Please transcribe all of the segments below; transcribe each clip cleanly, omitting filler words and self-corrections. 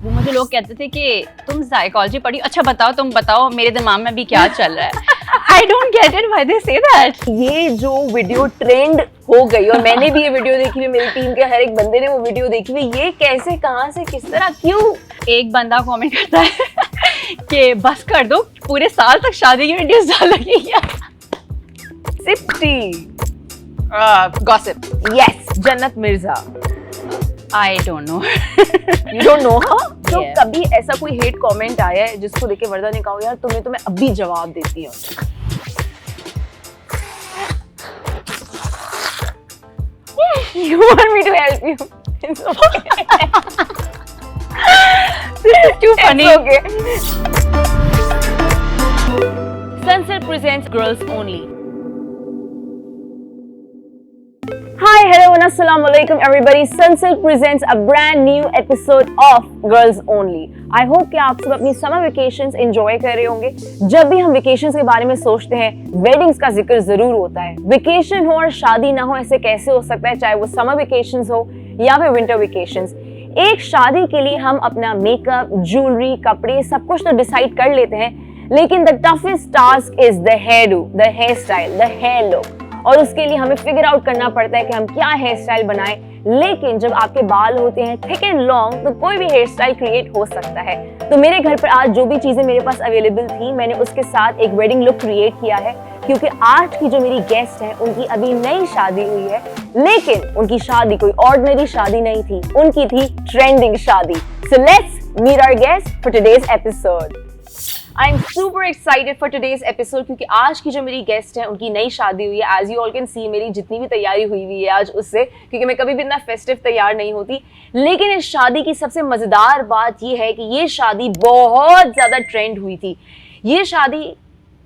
वो मुझे लोग कहते थे कि तुम साइकोलॉजी पढ़ी, अच्छा बताओ तुम बताओ मेरे दिमाग में अभी क्या चल रहा है। I don't get it why they say that. ये जो वीडियो ट्रेंड हो गई और मैंने भी ये वीडियो देखी हुई, मेरी टीम के हर एक बंदे ने वो वीडियो देखी हुई, ये कैसे, कहाँ से, किस तरह, क्यों? एक बंदा कमेंट करता है कि बस कर दो, पूरे साल तक शादी की वीडियोस डालोगी क्या? Sipti gossip. Yes, Jannat Mirza. I don't know. You don't know her? तो Yeah. कभी ऐसा कोई हेट कमेंट आया है जिसको देख के वर्दा ने कहा यार तुम्हें तो मैं अभी जवाब देती हूँ? You want me to help you? It's okay. This is too funny. It's okay. Sunset presents Girls Only. Hi, hello and assalamu alaikum everybody. Sunset presents a brand new episode of Girls Only. I hope कि आप सब अपनी summer vacations enjoy कर रहे होंगे। जब भी हम वेकेशंस के बारे में सोचते हैं, वेडिंग्स का जिक्र जरूर होता है। वेकेशन हो और शादी ना हो, ऐसे कैसे हो सकता है, चाहे वो समर वेकेशंस हो या फिर विंटर वेकेशंस। एक शादी के लिए हम अपना मेकअप, ज्वेलरी, कपड़े सब कुछ तो डिसाइड कर लेते हैं, लेकिन the toughest task is the hairdo, the hairstyle, the hair look. और उसके लिए हमें फिगर आउट करना पड़ता है कि हम क्या हेयर स्टाइल बनाएं। लेकिन जब आपके बाल होते हैं थिक एंड लॉन्ग तो कोई भी हेयर स्टाइल क्रिएट हो सकता है। तो मेरे घर पर आज जो भी चीजें मेरे पास अवेलेबल थी, मैंने उसके साथ एक वेडिंग लुक क्रिएट किया है, क्योंकि आज की जो मेरी गेस्ट है उनकी अभी नई शादी हुई है, लेकिन उनकी शादी कोई ऑर्डिनरी शादी नहीं थी, उनकी थी ट्रेंडिंग शादी। So let's meet our guest for today's episode. I am super excited for today's episode, क्योंकि आज की जो मेरी गेस्ट है उनकी नई शादी हुई है। As you all can see, मेरी जितनी भी तैयारी हुई है आज उससे, क्योंकि मैं कभी भी इतना फेस्टिव तैयार नहीं होती। लेकिन इस शादी की सबसे मजेदार बात यह है कि ये शादी बहुत ज्यादा ट्रेंड हुई थी। ये शादी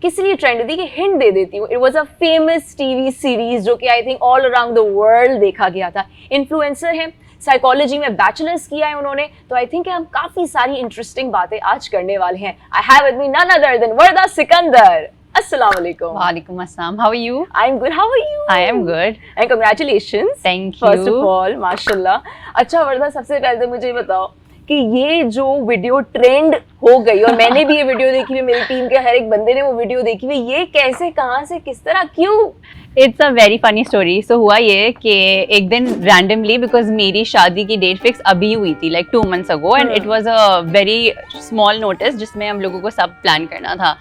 किस लिए ट्रेंड हुई थी कि हिंट दे देती हूँ, it was a famous TV series जो कि I think all around the world देखा गया था। इन्फ्लुएंसर है, साइकोलॉजी में बैचलर्स किया है उन्होंने, तो आई थिंक हम काफी सारी इंटरेस्टिंग बातें आज करने वाले हैं। I have with me none other than Warda Sikandar. अस्सलाम वालेकुम। वालेकुम अस्सलाम। How are you? I am good, how are you? I am good and congratulations. Thank you. First of all माशाल्लाह। अच्छा वर्दा, सबसे पहले मुझे बताओ कि ये जो वीडियो ट्रेंड हो गई और मैंने भी ये वीडियो देखी हुई, मेरी टीम के हर एक बंदे ने वो वीडियो देखी हुई, ये कैसे, कहाँ से, किस तरह, क्यों? It's a very funny story. So हुआ ये कि एक दिन रैंडमली, बिकॉज मेरी शादी की डेट फिक्स अभी हुई थी like 2 months ago, and it was a very small notice जिसमें हम लोगों को सब प्लान करना था।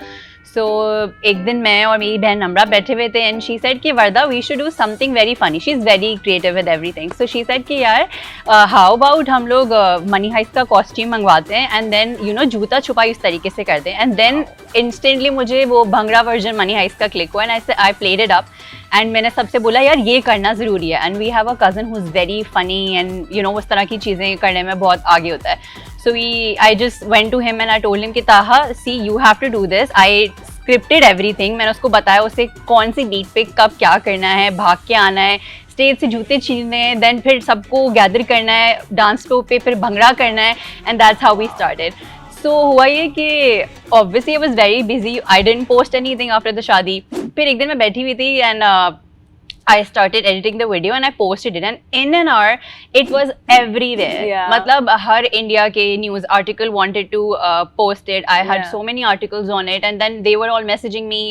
सो एक दिन मैं और मेरी बहन नम्रा बैठे हुए थे एंड शी सेड कि Warda we should do something very funny, she is very creative with everything. So she said कि यार हाउ अबाउट हम लोग मनी हाइस्ट का कॉस्ट्यूम मंगवाते हैं एंड देन यू नो जूता छुपाई उस तरीके से करते हैं। एंड देन इंस्टेंटली मुझे वो भंगड़ा वर्जन मनी हाइस्ट का क्लिक हुआ and I played it up and मैंने सबसे बोला यार ये करना ज़रूरी है। And we have a cousin who is very funny and you know उस तरह की चीज़ें करने में बहुत आगे होता है। So I just went to him and I told him कि Taha see you have to do this. I scripted everything, मैंने उसको बताया उसे कौन सी बीट पे कब क्या करना है, भाग के आना है, स्टेज से जूते छीनने हैं, देन फिर सबको गैदर करना है डांस फ्लोर पे, फिर भंगड़ा करना है and that's how we started. So हुआ ये कि obviously I was very busy, I didn't post anything after the shaadi. फिर एक दिन मैं बैठी हुई थी and I started editing the video and I posted it and in an hour it was everywhere. Yeah. मतलब हर इंडिया के news article wanted to post it. I had so many articles on it and then they were all messaging me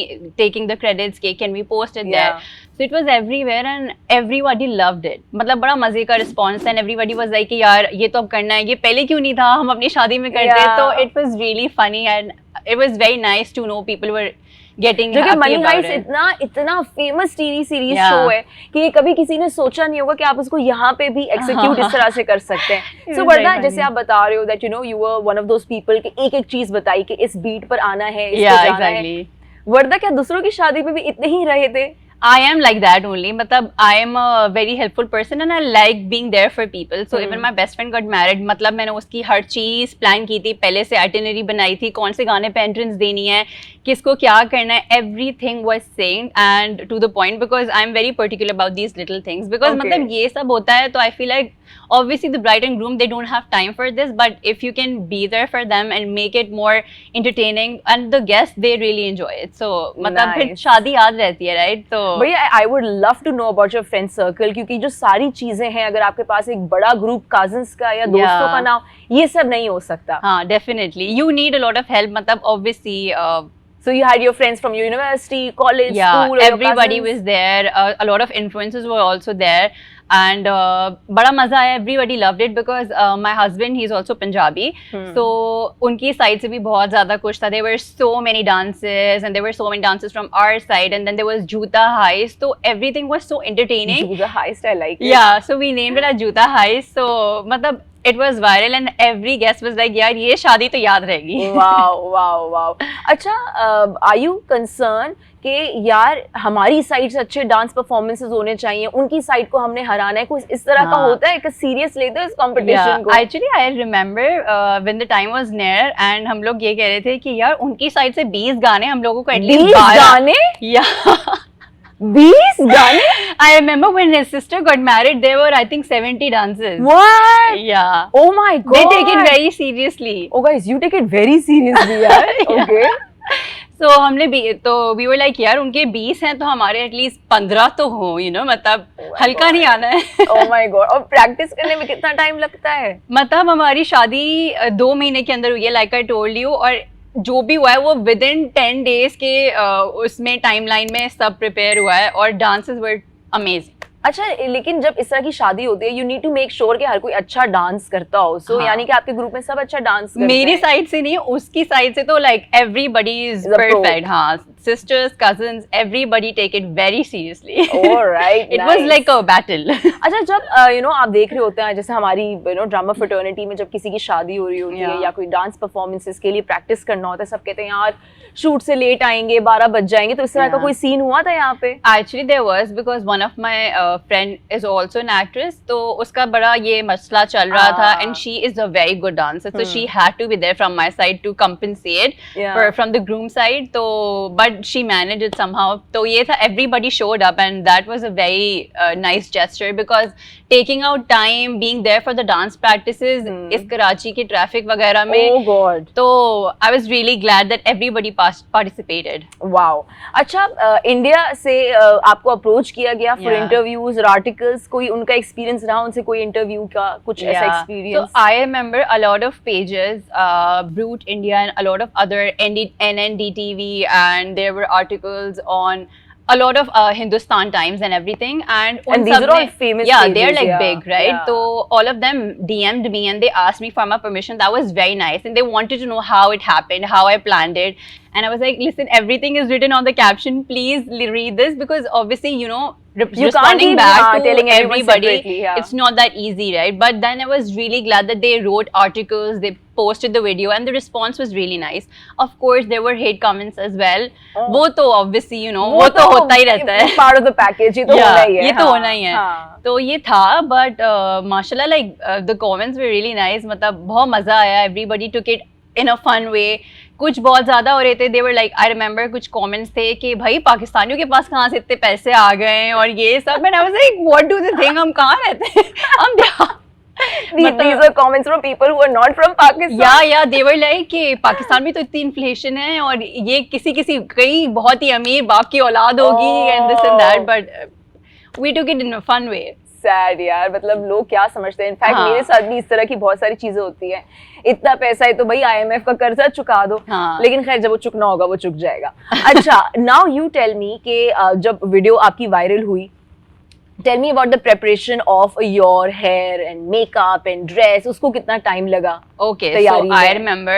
taking the credits के can we post it there. So it was everywhere and everybody loved it. मतलब बड़ा मजे का response and everybody was like कि यार ये तो अब करना है, ये पहले क्यों नहीं था, हम अपनी शादी में करते। तो it was really funny and it was very nice to know people were getting happy about it. Money heist इतना फेमस टीवी सीरीज शो है कि ये कभी किसी ने सोचा नहीं होगा कि आप उसको यहाँ पे भी एक्सिक्यूट इस तरह से कर सकते हैं। सो वर्दा, जैसे आप बता रहे हो that you know you were one of those people कि एक एक चीज बताई कि इस बीट पर आना है, इसको जाना है। वर्दा, क्या दूसरों की शादी में भी इतने ही रहे थे? I am like that only. मतलब I am a very helpful person and I like being there for people. So even my best friend got married. मतलब मैंने उसकी हर चीज़ प्लान की थी, पहले से आइटिनरी बनाई थी, कौन से गाने पे एंट्रेंस देनी है, किसको क्या करना है, everything was same and to the point because I am very particular about these little things. Because मतलब ये सब होता है तो I feel like obviously the bride and groom, they don't have time for this, but if you can be there for them and make it more entertaining, and the guests, they really enjoy it. So मतलब फिर Nice. शादी याद रहती है, right? तो भैया I would love to know about your friend circle, क्योंकि जो सारी चीजें हैं, अगर आपके पास एक बड़ा ग्रुप कजिन्स का या दोस्तों का ना हो, ये सब नहीं हो सकता. हाँ, definitely you need a lot of help. मतलब obviously So you had your friends from your university, college, yeah, school, or your everybody cousins? was there. A lot of influencers were also there, and बड़ा मजा आया. Everybody loved it because my husband, he's also Punjabi, so उनकी side से भी बहुत ज़्यादा कुछ था. There were so many dances, and there were so many dances from our side, and then there was Joota Heist. So everything was so entertaining. Joota Heist, I like it. Yeah, so we named it as Joota Heist. So मतलब it was viral, and every guest was like, यार ये शादी तो याद रहेगी. wow. अच्छा, are you concerned कि यार हमारी साइड से अच्छे डांस परफॉर्मेंसेस होने चाहिए, उनकी साइड को हमने हराना है, कुछ इस तरह का होता है कि सीरियस लेते हो इस कंपटीशन को? Actually, I remember when the time was near, and हम लोग ये कह रहे थे कि यार उनकी साइड से 20 गाने, हम लोगों को एटलीस्ट 20 गाने? Yeah. 20 गाने? I remember when his sister got married, there were I think 70 dances. What? Yeah. Oh my god. They take it very seriously. Oh guys, you take it very seriously यार. Okay. So हमने भी तो we were like यार उनके 20 हैं तो हमारे at least 15 तो हो, you know, मतलब हल्का नहीं आना है. Oh my god. और प्रैक्टिस करने में कितना टाइम लगता है? मतलब हमारी शादी 2 महीने के अंदर हुई है, like I told you, और जो भी हुआ है वो within 10 days के उसमें टाइमलाइन में सब प्रिपेयर हुआ है, और डांसेस वर अमेजिंग. अच्छा, लेकिन जब इस तरह की शादी होती है, you need to make sure कि हर कोई अच्छा डांस करता हो. सो यानी कि आपके ग्रुप में सब अच्छा डांस करते हैं? मेरी साइड से नहीं, उसकी साइड से तो लाइक एवरीबॉडी इज परफेक्ट. हाँ, sisters, cousins, everybody take it very seriously. Alright, it was like a battle. अच्छा, जब यू नो आप देख रहे होते हैं, जैसे हमारी यू नो ड्रामा फ्रेटर्निटी में जब किसी की शादी हो रही होती है या कोई डांस परफॉर्मेंसेस के लिए प्रैक्टिस करना होता है, सब कहते हैं यार शूट से लेट आएंगे, 12 बज जाएंगे. तो इस तरह का कोई सीन हुआ था यहाँ पे? Actually there was, because one of my friend is also an actress, तो उसका बड़ा ये मसला चल रहा था, and she is a very good dancer, so she had to be there from my side to compensate from the groom side. तो but she managed it somehow. तो ये था, everybody showed up, and that was a very nice gesture, because taking out time, being there for the dance practices इस कराची के traffic वगैरह में. Oh God. तो I was really glad that everybody participated. Wow. अच्छा, India से आपको approach किया गया फॉर इंटरव्यूज और आर्टिकल्स, कोई उनका एक्सपीरियंस रहा, उनसे कोई इंटरव्यू का कुछ ऐसा experience? So I remember a lot of pages, Brute India and a lot of other NNDTV, and there were articles on a lot of Hindustan Times and everything, and these are all famous pages, they're like big, right? Yeah. So all of them DM'd me and they asked me for my permission. That was very nice, and they wanted to know how it happened, how I planned it. And I was like, listen, everything is written on the caption. Please read this, because obviously, you know, responding back to telling everybody, yeah. it's not that easy, right? But then I was really glad that they wrote articles, they posted the video, and the response was really nice. Of course, there were hate comments as well. वो तो obviously, you know, वो तो होता ही रहता है. Part of the package, ये तो होना ही है. ये तो होना ही है. तो ये था, but माशाल्लाह, like the comments were really nice. मतलब बहुत मजा आया. Everybody took it in a fun way. कुछ बहुत ज्यादा हो रहे थे. They were like, I remember कुछ comments थे कि भाई पाकिस्तानियों के पास कहाँ से इतने पैसे आ गए और ये सब. And I was like, what do they think? हम कहाँ रहते हैं? हम These are comments from people who are not from Pakistan. Yeah, they were like कि पाकिस्तान में तो इतनी इन्फ्लेशन है और ये किसी कई बहुत ही अमीर बाप की औलाद होगी and this and that, but we took it in a fun way. Sad यार, मतलब लोग क्या समझते हैं. इनफैक्ट मेरे साथ भी इस तरह की बहुत सारी चीजें होती हैं. इतना पैसा है तो भाई IMF का कर्जा चुका दो. लेकिन खैर जब वो चुकना होगा वो चुक जाएगा. अच्छा, now you tell me कि जब वीडियो आपकी वायरल हुई, tell me about the preparation of your hair and makeup and dress. उसको कितना टाइम लगा? Okay, so I remember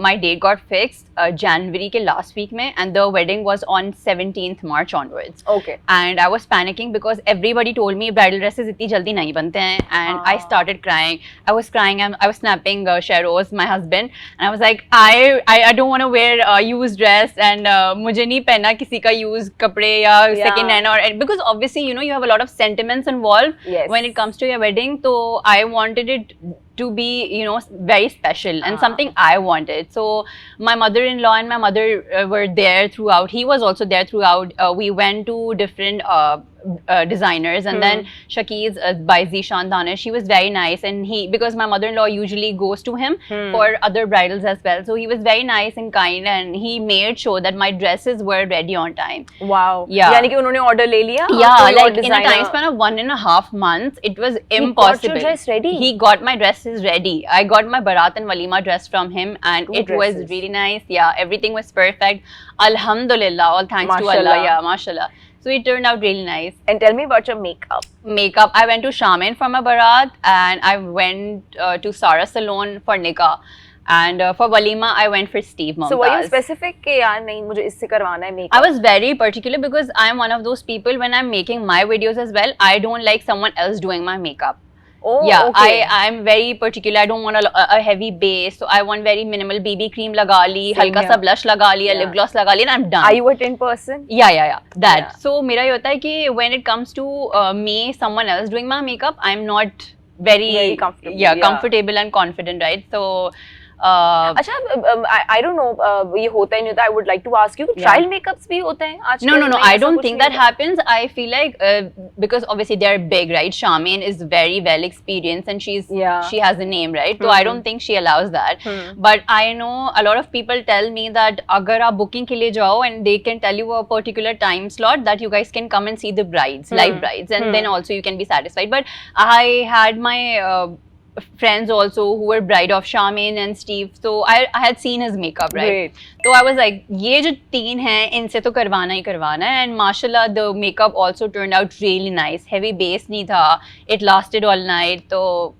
my date got fixed January के last week में, and the wedding was on 17th March onwards. Okay. And I was panicking because everybody told me bridal dresses इतनी जल्दी नहीं बनते हैं, and I started crying. I was crying and I was snapping Sheroz, my husband, and I was like, I don't want to wear a used dress, and मुझे नहीं पहना किसी का used कपड़े या second hand, or because obviously you know you have a lot of sentiments involved when it comes to your wedding. So I wanted it to be, you know, very special and something I wanted. So my mother-in-law and my mother were there throughout. He was also there throughout. We went to different designers, and then Shakil's by Zishan Danish, he was very nice, and because my mother-in-law usually goes to him for other bridals as well, so he was very nice and kind, and he made sure that my dresses were ready on time. Wow. Yeah. यानी कि उन्होंने order ले लिया? Yeah, like in a time span of 1.5 months, it was impossible. He got your dress ready? He got my dresses ready. I got my Barat and Walima dress from him, and it was really nice. Yeah, everything was perfect. Alhamdulillah, all thanks to Allah. Yeah, mashallah. So it turned out really nice. And tell me about your makeup. Makeup, I went to Shamin for my Barat, and I went to Sarah Salon for Nikah. And for Walima, I went for Steve Mumtaz. So were you specific कि यार नहीं मुझे इससे करवाना है makeup? I was very particular because I'm one of those people, when I'm making my videos as well, I don't like someone else doing my makeup. Oh, yeah, okay. I'm very particular. I don't want a heavy base, so I want very minimal. BB cream laga li, halka sa blush laga liya, lip gloss laga liya, and I'm done. Are you a 10 person? Yeah. That. So मेरा ये होता है कि when it comes to me, someone else doing my makeup, I'm not very comfortable. Yeah, comfortable and confident, right? So. अच्छा, I don't know, ये होता ही नहीं होता. I would like to ask you, trial makeups भी होते हैं आजकल? No. I don't think that happens. I feel like because obviously they're big, right? Charmaine is very well experienced, and she has a name, right? So I don't think she allows that. But I know a lot of people tell me that अगर आप booking के लिए जाओ, and they can tell you a particular time slot that you guys can come and see the brides, live brides, and then also you can be satisfied. But I had my friends also who were bride of Charmaine and Steve, so I had seen his makeup, right? Great. So I was like, ये जो तीन हैं इनसे तो करवाना ही करवाना है, and mashallah the makeup also turned out really nice. Heavy base नहीं था, it lasted all night, so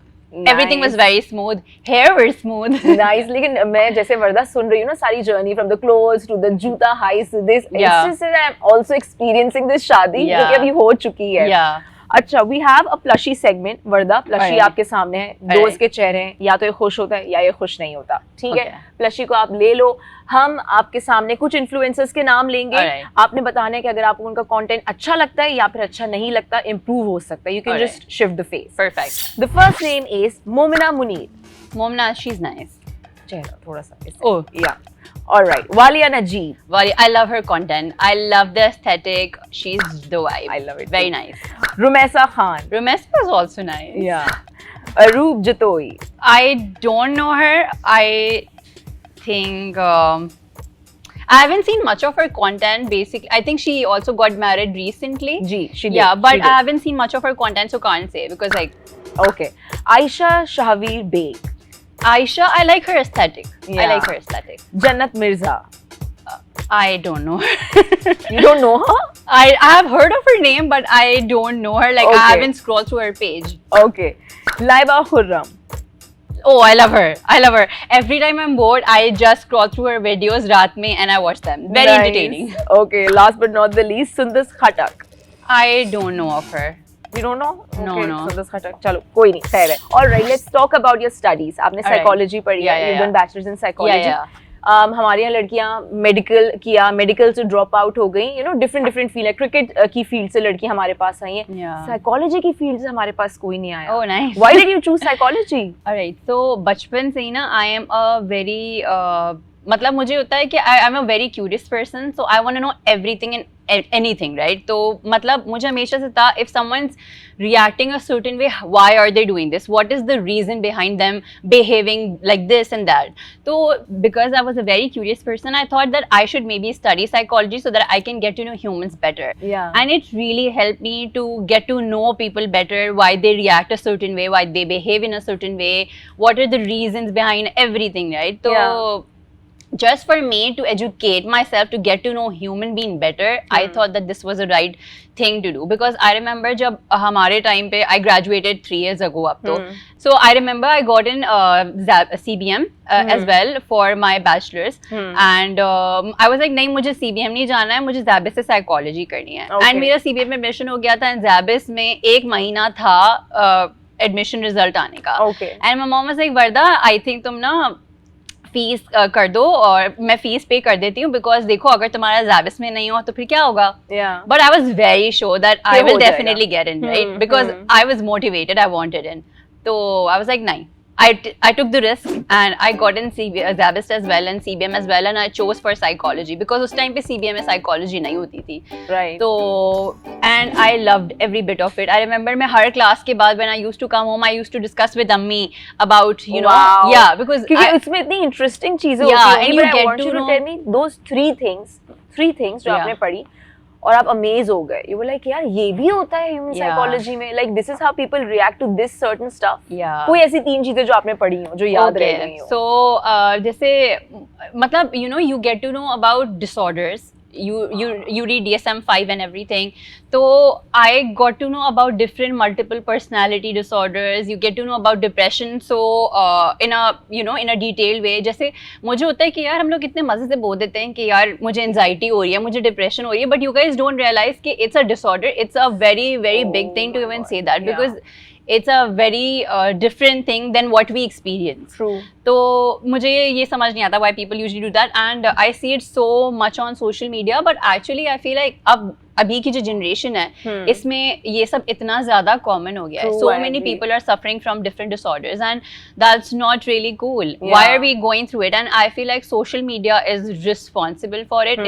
everything was very smooth. Hair was smooth. Nice. लेकिन मैं जैसे वर्दा सुन रही हूँ ना सारी journey from the clothes to the Joota Heist, this instance I'm also experiencing this शादी जो कि अभी हो चुकी है. Yeah. अच्छा, we have a plushie segment. Warda, plushie आपके सामने है. दोस्त के चेहरे हैं, या तो ये खुश होता है या ये खुश नहीं होता. ठीक है, plushie को आप ले लो. हम आपके सामने कुछ इन्फ्लुएंसर्स के नाम लेंगे. आपने बताना है कि अगर आपको उनका कंटेंट अच्छा लगता है या फिर अच्छा नहीं लगता, इम्प्रूव हो सकता है. You can just shift the face. Perfect. The first name is Momina Munir. Momina, she's nice. चेहरा थोड़ा सा. Oh, yeah. All right. Walia Najeeb. I love her content. I love the aesthetic. She's the vibe. I love it. Very nice. Rumesa Khan. Rumesa was also nice. Yeah. Aroop Jatoi. I don't know her. I think I haven't seen much of her content. Basically, I think she also got married recently. She did. Yeah, but I haven't seen much of her content, so can't say because like. Okay. Aisha Shahveer Beg. Aisha, I like her aesthetic. I like her aesthetic. Jannat Mirza. I don't know her. You don't know her? I have heard of her name, but I don't know her. Like I haven't scrolled through her page. Okay. Laiba Khurram. Oh, I love her. Every time I'm bored, I just scroll through her videos raat mein and I watch them. Very entertaining. Okay. Last but not the least, Sundas Khatak. I don't know of her. You don't know? No. Sundas Khatak. चलो कोई नहीं, खैर है. All right, let's talk about your studies. आपने psychology पढ़ी है. You've done bachelor's in psychology. हमारी यहाँ लड़कियाँ मेडिकल किया, मेडिकल से ड्रॉप आउट हो गई. You know, different field है. क्रिकेट की फील्ड से लड़की हमारे पास आई हैं. साइकोलॉजी की फील्ड से हमारे पास कोई नहीं आया. Oh, nice. Why did you choose psychology? Alright, so बचपन से ही ना I am a very मतलब मुझे होता है कि I am a very curious person, so I want to know everything and anything, right? तो मतलब मुझे हमेशा से था if someone's reacting a certain way, why are they doing this? What is the reason behind them behaving like this and that? So because I was a very curious person, I thought that I should maybe study psychology so that I can get to know humans better. Yeah. And it really helped me to get to know people better, why they react a certain way, why they behave in a certain way, what are the reasons behind everything, right? So just for me to educate myself, to get to know human being better, I thought that this was the right thing to do. Because I remember जब हमारे time पे I graduated 3 years ago अब तो. So I remember I got in CBM as well for my bachelor's. And I was like नहीं मुझे CBM नहीं जाना है, मुझे ज़ाबिस से psychology करनी है. And मेरा CBM में admission हो गया था and ज़ाबिस में 1 महीना था admission result आने का. And my mom was like Warda I think तुम ना फीस कर दो और मैं फीस पे कर देती हूँ बिकॉज देखो अगर तुम्हारा ज़ाबिस में नहीं हो तो फिर क्या होगा. But I was very sure that I will definitely get in, right? Because I was motivated, I wanted इन. तो आई वाज लाइक नहीं, I took the risk and I got in Zabist as well and CBM as well, and I chose for psychology because उस time पे CBM में psychology नहीं होती थी. Right. तो and I loved every bit of it. I remember मैं हर class के बाद when I used to come home, I used to discuss with Ammi about wow. Yeah, because क्योंकि उसमें इतनी interesting चीजें yeah, होती हैं. and you I get want to you to know tell me those three things जो आपने पढ़ी और आप अमेज हो गए. You were like यार ये भी होता है ह्यूमन साइकोलॉजी में. Like this is how people react to this certain stuff. Yeah. कोई ऐसी 3 चीजें जो आपने पढ़ी हो जो याद रह गई हो. So जैसे मतलब you get to know about disorders. You read DSM-5 and everything. So I got to know about different multiple personality disorders. You get to know about depression. So in a detailed way. जैसे मुझे होता है कि यार हम लोग इतने मजे से बोल देते हैं कि यार मुझे anxiety हो रही है, मुझे depression हो रही है, but you guys don't realize कि it's a disorder. It's a very very big thing to even say that because it's a very different thing than what we experience. True. तो मुझे ये समझ नहीं आता why people usually do that, and I see it so much on social media, but actually I feel like अभी की जो generation है इसमें ये सब इतना ज़्यादा common हो गया है. So many people are suffering from different disorders and that's not really cool. Yeah. Why are we going through it? And I feel like social media is responsible for it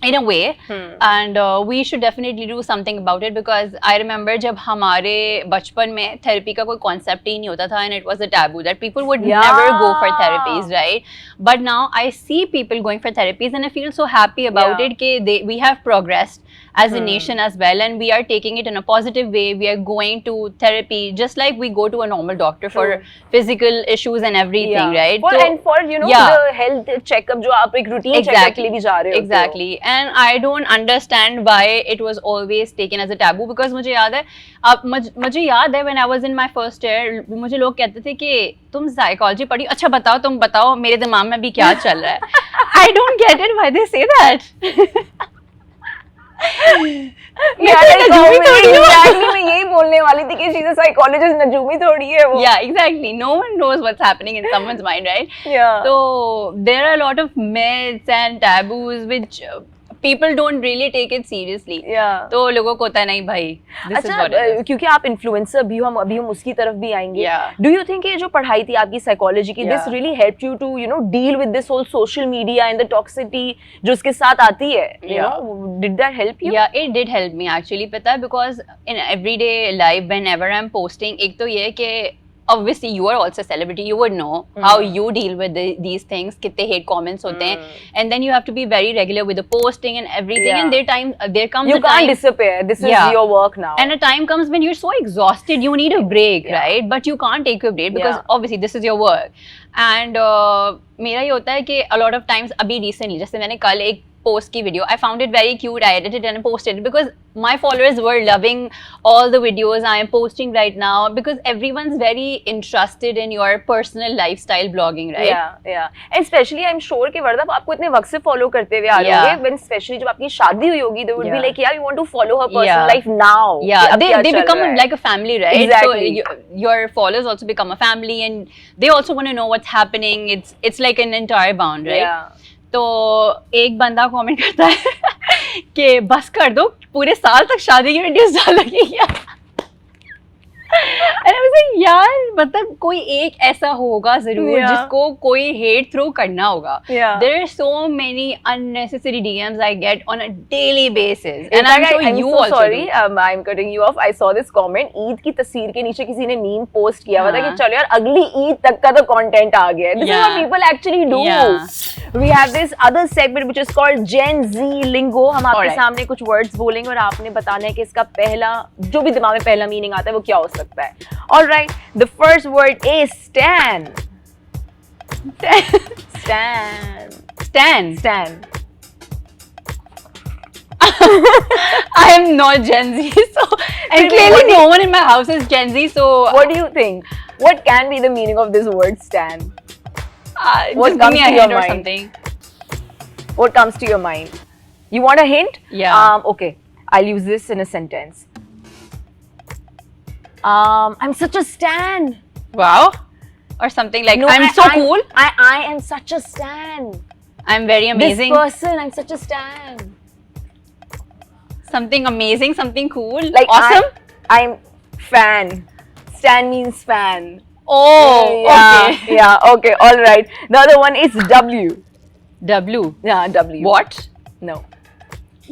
in a way, and we should definitely do something about it because I remember जब हमारे बचपन में therapy का कोई concept ही नहीं होता था and it was a taboo that people would never go for therapies, right? But now I see people going for therapies and I feel so happy about it कि we have progressed as a nation as well, and we are taking it in a positive way. We are going to therapy just like we go to a normal doctor for physical issues and everything, right? And for the health checkup जो आप एक routine checkup के लिए भी जा रहे हो. Exactly. And I don't understand why it was always taken as a taboo because मुझे याद है when I was in my first year मुझे लोग कहते थे कि तुम psychology पढ़ी, अच्छा बताओ तुम बताओ मेरे दिमाग में अभी क्या चल रहा है. I don't get it why they say that. मैं यही बोलने वाली थी कि she's a psychologist, नजूमी थोड़ी है वो. Yeah, exactly. No one knows what's happening in someone's mind, right? Yeah. So there are a lot of myths and taboos which people don't really take it seriously. Yeah. तो लोगों को होता है नहीं भाई. This is what it is. क्योंकि आप influencer भी हो, अभी हम उसकी तरफ भी आएंगे. Yeah. Do you think ये जो पढ़ाई थी आपकी psychology की, this really helped you to deal with this whole social media and the toxicity जो उसके साथ आती है? You know, did that help you? Yeah, it did help me actually. पता है because in everyday life whenever I'm posting, एक तो ये कि obviously you are also a celebrity, you would know how you deal with these things, कितने hate comments होते हैं, and then you have to be very regular with the posting and everything, and there comes a time you can't disappear, this is your work now, and a time comes when you're so exhausted you need a break, right? But you can't take a break because obviously this is your work. And मेरा ये होता है कि a lot of times अभी recently जैसे मैंने कल एक post की video, I found it very cute, I edited and posted it because my followers were loving all the videos I am posting right now because everyone's very interested in your personal lifestyle blogging, right? Yeah. And especially I'm sure कि वर्दा आपको इतने वक्त से follow करते हुए आ रहे होंगे, when especially जब आपकी शादी हुई होगी, they would be like, yeah, you want to follow her personal life now. Yeah, they become like a family, right? Exactly. So your followers also become a family and they also want to know what's happening. It's like an entire bond, right? Yeah. तो एक बंदा comment करता है कि बस कर दो, पूरे साल तक शादी की वीडियोस डालोगी क्या? And I was like, यार मतलब कोई एक ऐसा होगा जरूर जिसको कोई hate throw करना होगा. There are so many unnecessary DMs I get on a daily basis, and I'm sure you also do. Sorry, I'm cutting you off. I saw this comment. Eid की तस्वीर के नीचे किसी ने meme post किया हुआ था कि चलो यार अगली ईद तक का तो content आ गया. This is what people actually do. We have this other segment which is called GenZ Lingo. हम आपके सामने कुछ words बोलेंगे और आपने बताना है कि इसका पहला जो भी दिमाग में पहला meaning आता है वो क्या हो सकता है. All right, the first word is stan. Stan. I am not Gen Z, so and clearly no one in my house is Gen Z. So what do you think? What can be the meaning of this word stan? What comes to your mind? Or something. What comes to your mind? You want a hint? Yeah. Okay, I'll use this in a sentence. I'm such a stan. Wow. Or something like, I'm so cool. I am such a stan. I'm very amazing. This person, I'm such a stan. Something amazing, something cool. Like awesome. I'm fan. Stan means fan. Oh, Yeah, okay. yeah, okay, all right. The other one is W. W. Yeah, W. What? No.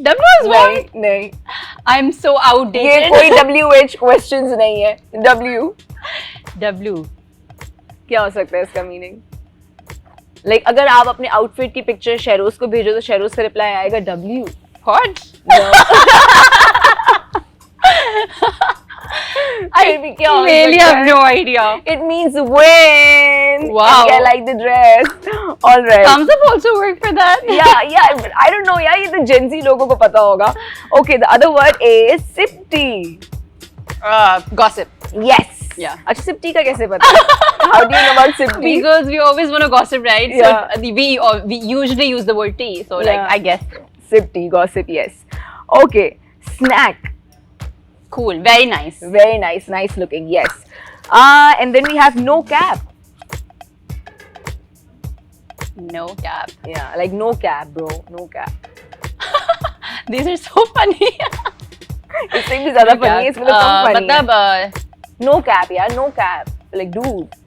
W is what? नहीं. I'm so ये outdated. कोई WH questions नहीं है. W. W. क्या हो सकता है इसका मीनिंग? Like अगर आप अपने आउटफिट की पिक्चर शेरोज को भेजो तो शेरोज का रिप्लाई आएगा W. What? फिर भी क्या हो really सकता have है? no idea. It means win. Wow. I like the dress. All right. Thumbs up also work for that. Yeah, but I don't know यार, ये तो Gen Z लोगों को पता होगा. Okay, the other word is sipty. Gossip. Yes. Yeah. अच्छा sipty का कैसे पता? How do you know about sipty? Because we always want to gossip, right? Yeah. So we usually use the word tea. So like Yeah. I guess Sipty, gossip, yes. Okay, snack. cool, very nice. Very nice, nice looking, yes. And then we have no cap. No cap. Yeah, like no cap, bro, no cap. These are so funny. इससे भी ज़्यादा funny है, इसमें तो कम funny है. मतलब No cap यार, no cap. Like dude.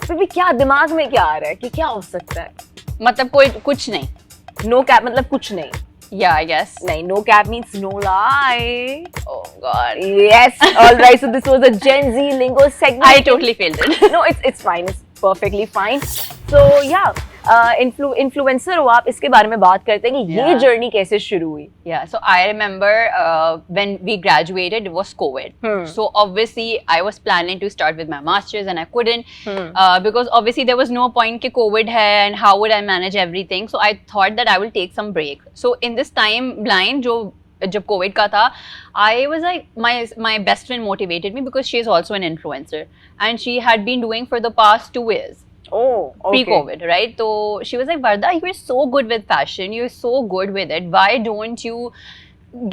फिर भी क्या दिमाग में क्या आ रहा है कि क्या हो सकता है? मतलब कोई कुछ नहीं. No cap मतलब कुछ नहीं. Yeah, I guess. नहीं, no cap means no lie. Oh God. Yes, all right. So this was a Gen Z Lingo segment. I totally failed it. No, it's fine. It's perfectly fine. So yeah, influencer हो आप, इसके बारे में बात करते हैं कि ये Yeah. जर्नी कैसे शुरू हुई. Yeah, so I remember when we graduated, it was COVID. So obviously, I was planning to start with my masters, and I couldn't because obviously there was no point कि COVID है, and how would I manage everything? So I thought that I will take some break. So in this time blind, जब COVID का था, I was like my best friend motivated me because she is also an influencer, and she had been doing for the past 2 years. Oh, okay. Pre-COVID, right? So she was like, Warda, you are so good with fashion. You're so good with it. Why don't you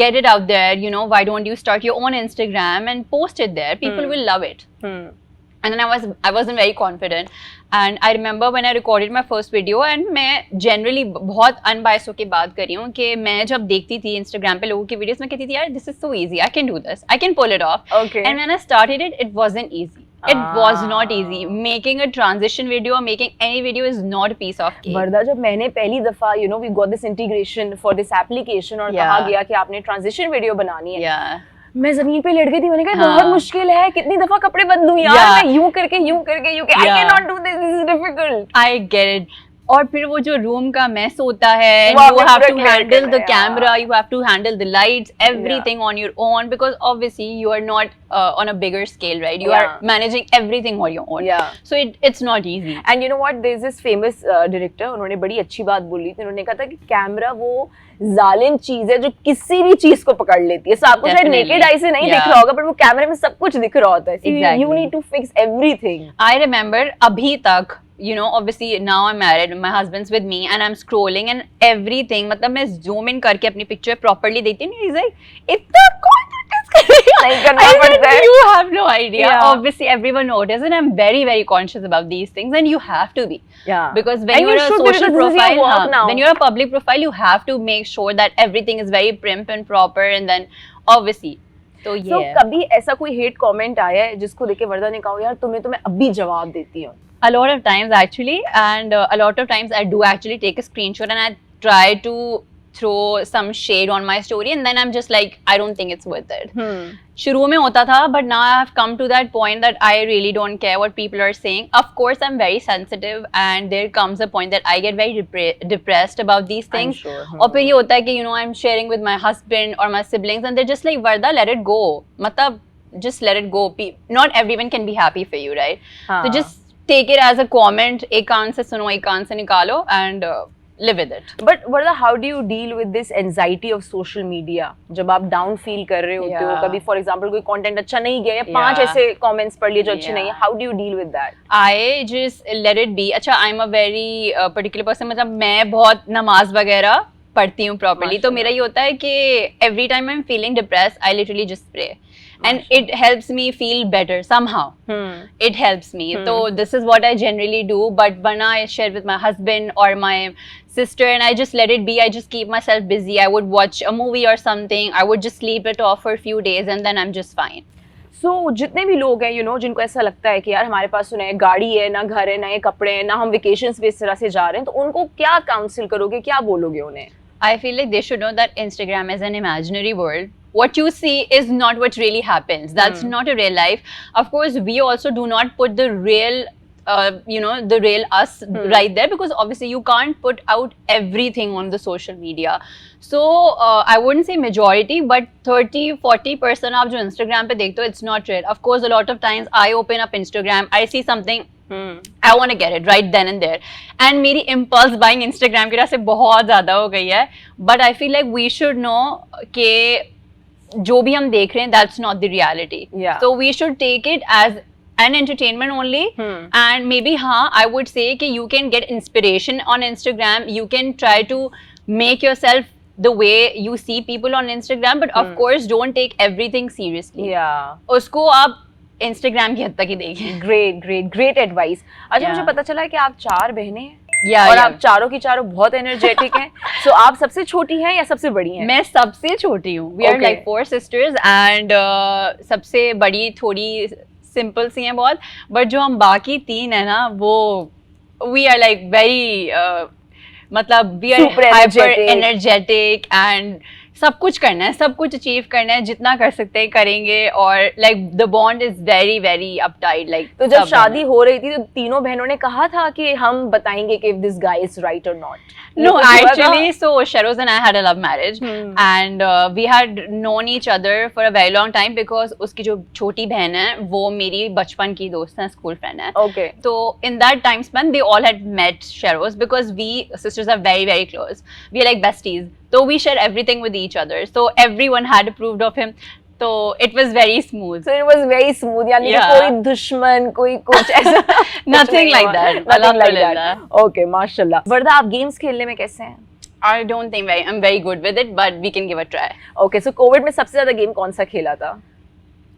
get it out there? You know, why don't you start your own Instagram and post it there? People will love it. And then I wasn't very confident. And I remember when I recorded my first video, and मैं generally बहुत unbiased होके बात कर रही हूँ कि मैं जब देखती थी Instagram पे लोगों की videos, मैं कहती थी यार, this is so easy. I can do this. I can pull it off. Okay. And when I started it, it wasn't easy. It was not easy. Making a transition video, making any video is not a piece of cake. वर्दा, जब मैंने पहली दफा we got this integration for this application और Yeah. कहा गया कि आपने transition video बनानी है, Yeah. मैं जमीन पे लेट गई थी. मैंने कहा हाँ. बहुत मुश्किल है, कितनी दफा कपड़े बदलूं यार. Yeah. मैं यूं करके I Yeah. cannot do this. This is difficult. I get it. और फिर वो जो रूम का मैस होता है, वो you आपने have पूरा to clear handle करना the है, camera, you have to handle the lights, everything on your own, because obviously you are not on a bigger scale, right? You Yeah. are managing everything on your own. Yeah. So it's not easy. And you know what? There is this famous director. उन्होंने बड़ी अच्छी बात बोली थी. उन्होंने कहा था कि कैमरा वो जालिम चीज है जो किसी भी चीज को पकड़ लेती है. So आपको शायद Definitely. नेकेड आई से नहीं Yeah. दिख रहा होगा, पर वो कैमरे में सब कुछ दिख रहा होता है. So Exactly. you need to fix everything. I remember अभी तक, you know, obviously now I'm married, my husband's with me, and I'm scrolling and everything. मतलब मैं zoom in करके अपनी picture properly देखती हूँ. He's like, इतना कौन notice करेगा? नहीं करना I said, पड़ता है. You have no idea. Yeah. Obviously everyone notices, and I'm very very conscious about these things, and you have to be. Yeah. Because when And you you're a should be, social because this is your profile, work now. when you're a public profile, you have to make sure that everything is very prim and proper, and then obviously. So yeah. So कभी ऐसा कोई hate comment आया है जिसको देख के वर्दा ने कहा यार तुम्हें तो मैं अभी जवाब देती हूँ? A lot of times actually, and a lot of times I do actually take a screenshot and I try to throw some shade on my story, and then I'm just like, I don't think it's worth it. शुरू में होता था, but now I have come to that point that I really don't care what people are saying. Of course, I'm very sensitive, and there comes a point that I get very depressed about these things. sure. और फिर ये होता है कि you know I'm sharing with my husband or my siblings, and they're just like, Warda, let it go. मतलब just let it go. Not everyone can be happy for you, right? हाँ. So just take it as a comment. एक कान से सुनो, एक कान से निकालो, and live with it. But Warda, how do you deal with this anxiety of social media? जब आप down feel कर रहे होते हो, Yeah. कभी for example कोई content अच्छा नहीं गया या Yeah. 5 ऐसे comments पढ़ लिए जो अच्छे Yeah. नहीं है, how do you deal with that? I just let it be. अच्छा, I'm a very particular person. मतलब मैं बहुत नमाज वगैरह पढ़ती हूँ properly. तो मेरा ये होता है कि every time I'm feeling depressed, I literally just pray. and it helps me feel better somehow. It helps me. So this is what I generally do. But when I share with my husband or my sister, and I just let it be, I just keep myself busy. I would watch a movie or something. I would just sleep it off for a few days, and then I'm just fine. So जितने भी लोग हैं जिनको ऐसा लगता है कि यार हमारे पास तो नए गाड़ी है, ना घर है, नए कपड़े हैं, ना हम वेकेशंस पे इस तरह से जा रहे हैं, तो उनको क्या काउंसिल करोगे, क्या बोलोगे उन्हें? I feel like they should know that Instagram is an imaginary world. What you see is not what really happens. That's not a real life. Of course, we also do not put the real the real us right there, because obviously you can't put out everything on the social media. So I wouldn't say majority, but 30-40% आप जो Instagram पे देखते हो, it's not real. Of course, a lot of times I open up Instagram, I see something, I want to get it right then and there, and मेरी impulse buying Instagram की वजह से बहुत ज़्यादा हो गई है. But I feel like we should know कि जो भी हम देख रहे हैं, that's not the reality. So we should take it as an entertainment only. And maybe I would say कि you can get inspiration on Instagram. You can try to make yourself the way you see people on Instagram, but of course don't take everything seriously. उसको आप Instagram की हद तक ही देखिए. Great advice. अच्छा, मुझे पता चला है कि आप 4 बहनें हैं. और आप चारों की चारों बहुत एनर्जेटिक हैं. So आप सबसे छोटी हैं या सबसे बड़ी हैं? मैं सबसे छोटी हूँ. We are like 4 sisters, and सबसे बड़ी थोड़ी सिंपल सी हैं बहुत, बट जो हम बाकी 3 है ना, वो वी आर लाइक वेरी मतलब we are hyper energetic, and सब कुछ करना है, सब कुछ अचीव करना है, जितना कर सकते हैं करेंगे, और like the bond is very very uptight. Like तो जब शादी हो रही थी तो तीनों बहनों ने कहा था कि हम बताएंगे कि दिस गाय इज राइट और not? No, actually, so Sharoz and I had a love marriage, and we had known each other for a very long time, because उसकी जो छोटी बहन है वो मेरी बचपन की दोस्त है, स्कूल फ्रेंड है. Okay. So in that time span, they all had met Sharoz, because we sisters are very very close. We are like besties. So we share everything with each other. So everyone had approved of him. So it was very smooth. So it was very smooth. यानी कि कोई दुश्मन, कोई कुछ ऐसा nothing like that. Nothing like that. Okay, माशाल्लाह. वर्दा, आप games खेलने में कैसे हैं? I don't think I'm very good with it, but we can give a try. Okay, so COVID में सबसे ज़्यादा गेम कौन सा खेला था?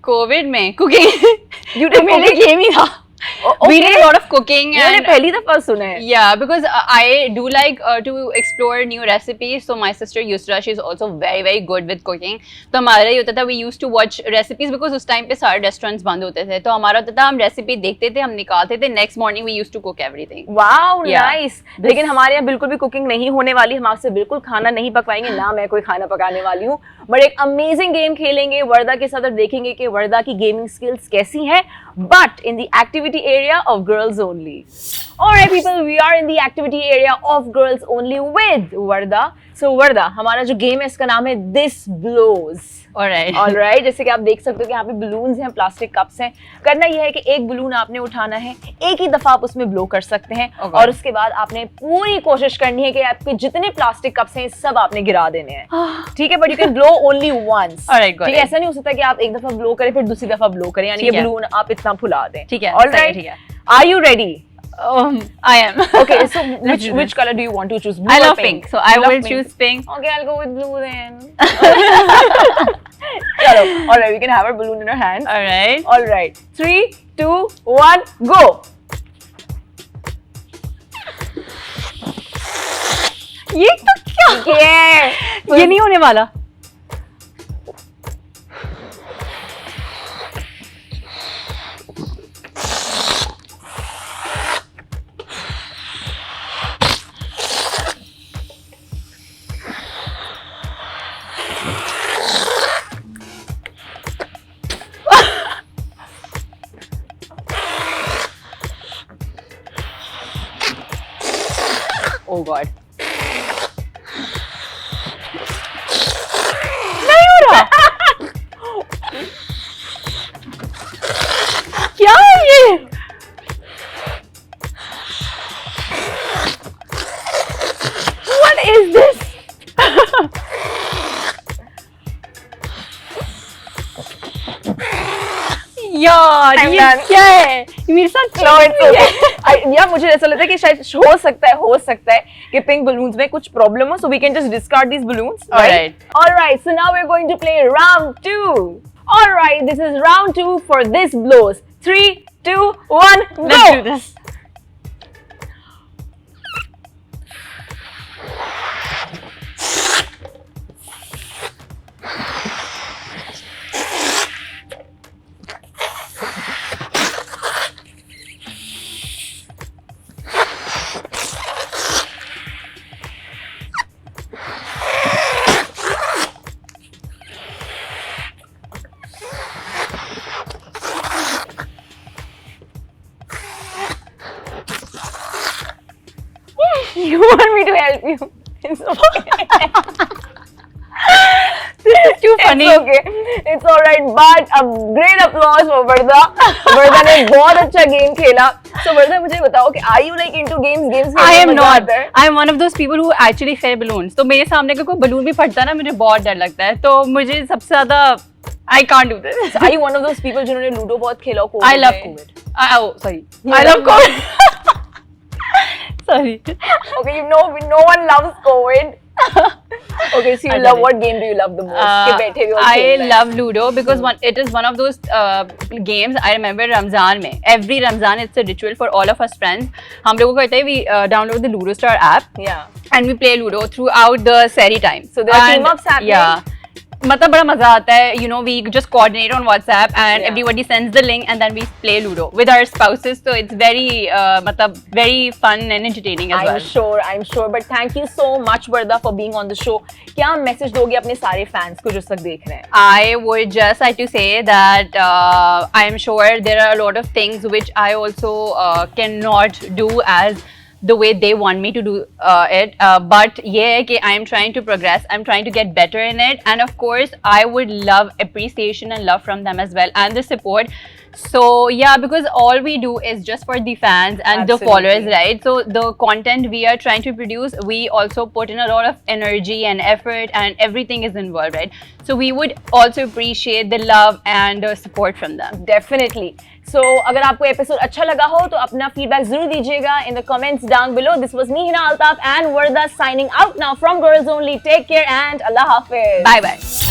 COVID में cooking. You did मेरे गेम ही था. We did a lot of cooking. मैंने पहली दफा सुना है. Yeah, because I do like to explore new recipes. So my sister Yusra, she's also very very good with cooking. तो हमारा ये होता था, we used to watch recipes, because उस टाइम पे सारे रेस्टोरेंट्स बंद होते थे, तो हमारा होता था हम रेसिपी देखते थे, हम निकालते थे, next morning we used to cook everything. Wow, nice. लेकिन हमारे यहाँ बिल्कुल भी कुकिंग नहीं होने वाली. हम आपसे बिल्कुल खाना नहीं पकवाएंगे, ना मैं कोई खाना पकाने वाली हूँ, बट एक अमेजिंग गेम खेलेंगे वर्दा के साथ, और देखेंगे कि वर्दा की गेमिंग स्किल्स कैसी हैं, but in the activity area of Girls Only. Alright people, we are in the activity area of Girls Only with Warda. So Warda, हमारा जो गेम है इसका नाम है This Blows. Alright, जैसे कि आप देख सकते हो कि यहाँ पे बलून्स हैं, प्लास्टिक कप्स हैं. करना यह है कि एक बलून आपने उठाना है, एक ही दफा आप उसमें ब्लो कर सकते हैं, और उसके बाद आपने पूरी कोशिश करनी है कि आपके जितने प्लास्टिक कप्स हैं सब आपने गिरा देने हैं. ठीक है, but you can blow only once. ठीक है, ऐसा नहीं हो सकता कि आप एक दफा ब्लो करें फिर दूसरी दफा ब्लो करें, यानी कि बलून आप इतना फुला दें. ठीक है, alright. Are you ready? I am. Okay, so which color do you want to choose? Blue I love pink. So I will choose pink. Okay, I'll go with blue then. Chalo, alright, we can have our balloon in our hands. Alright. 3, 2, 1, go. ये तो क्या? ये नहीं होने वाला. Oh God. नहीं हो रहा. क्या है ये? What is this? यार ये क्या है? मेरे साथ यार मुझे ऐसा लगता है कि शायद हो सकता है कि पिंक बलून्स में कुछ प्रॉब्लम हो, so we can just discard these balloons. Alright. So now we're going to play round 2. All right, this is round 2 for this blows. 3, 2, 1, go! Let's do this. You want me to help you? It's okay. This is too funny. It's okay. It's alright, but a great applause for Warda. Warda ने बहुत अच्छा game खेला. So Warda, मुझे बताओ कि are you like into games? Games I am खेलने में मजा not. आता है? I am one of those people who actually fear balloons. तो मेरे सामने का कोई balloon भी फटता है ना, मुझे बहुत डर लगता है. तो मुझे सबसे ज़्यादा I can't do this. So, are you one of those people जिन्होंने लूडो बहुत खेला हो? I love COVID. Oh, sorry. I love COVID. Sorry. Okay, you know, no one loves COVID. Okay, so you love, what game do you love the most? कि बैठे हुए और I खेल रहे हैं. love Ludo because it is one of those games. I remember Ramzan में. Every Ramzan it's a ritual for all of us friends. हम लोगों को कहते हैं we download the Ludo Star app. Yeah. And we play Ludo throughout the Seri time. So there are team ups happening. Yeah. मतलब बड़ा मजा आता है, you know, we just coordinate on WhatsApp and everybody sends the link and then we play Ludo with our spouses, so it's very मतलब very fun and entertaining as well. I'm sure, but thank you so much Warda for being on the show. क्या message दोगे अपने सारे fans को जो सब देख रहे हैं? I would just like to say that I am sure there are a lot of things which I also cannot do as the way they want me to do it, but yeah, I am trying to progress. I'm trying to get better in it, and of course, I would love appreciation and love from them as well, and the support. So yeah, because all we do is just for the fans and the followers, right? So the content we are trying to produce, we also put in a lot of energy and effort, and everything is involved, right? So we would also appreciate the love and the support from them. Definitely. So अगर आपको episode अच्छा लगा हो तो अपना feedback जरूर दीजिएगा in the comments down below. This was me, Hina Altaf, and Warda signing out now from Girls Only. Take care and Allah Hafiz. Bye bye.